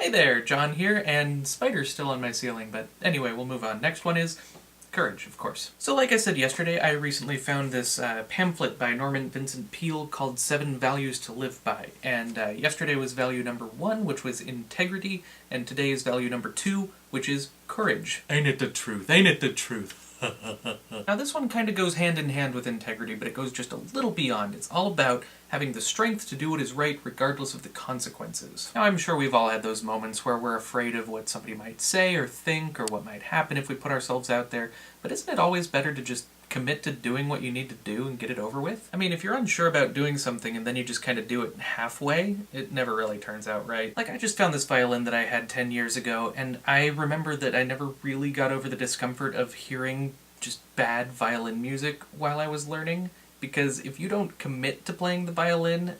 Hey there, John here, and spiders still on my ceiling, but anyway, we'll move on. Next one is courage, of course. So like I said yesterday, I recently found this pamphlet by Norman Vincent Peale called 7 Values to Live By, and yesterday was value number 1, which was integrity, and today is value number 2, which is courage. Ain't it the truth? Ain't it the truth? Now this one kind of goes hand in hand with integrity, but it goes just a little beyond. It's all about having the strength to do what is right regardless of the consequences. Now I'm sure we've all had those moments where we're afraid of what somebody might say or think or what might happen if we put ourselves out there, but isn't it always better to just commit to doing what you need to do and get it over with? I mean, if you're unsure about doing something and then you just kind of do it halfway, it never really turns out right. Like, I just found this violin that I had 10 years ago, and I remember that I never really got over the discomfort of hearing just bad violin music while I was learning, because if you don't commit to playing the violin,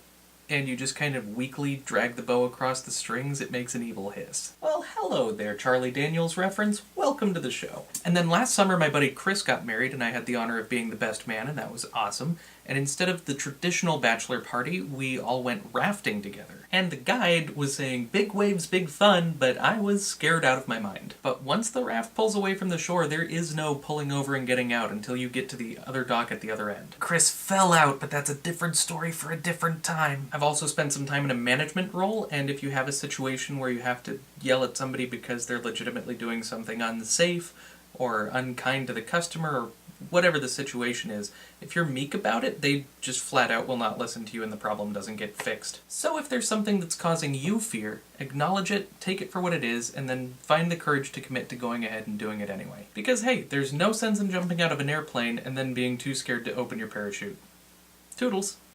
and you just kind of weakly drag the bow across the strings, it makes an evil hiss. Well, hello there, Charlie Daniels reference. Welcome to the show. And then last summer my buddy Chris got married and I had the honor of being the best man, and that was awesome. And instead of the traditional bachelor party, we all went rafting together. And the guide was saying, big waves, big fun, but I was scared out of my mind. But once the raft pulls away from the shore, there is no pulling over and getting out until you get to the other dock at the other end. Chris fell out, but that's a different story for a different time. I've also spent some time in a management role, and if you have a situation where you have to yell at somebody because they're legitimately doing something unsafe or unkind to the customer or whatever the situation is, if you're meek about it, they just flat out will not listen to you and the problem doesn't get fixed. So if there's something that's causing you fear, acknowledge it, take it for what it is, and then find the courage to commit to going ahead and doing it anyway. Because hey, there's no sense in jumping out of an airplane and then being too scared to open your parachute. Toodles.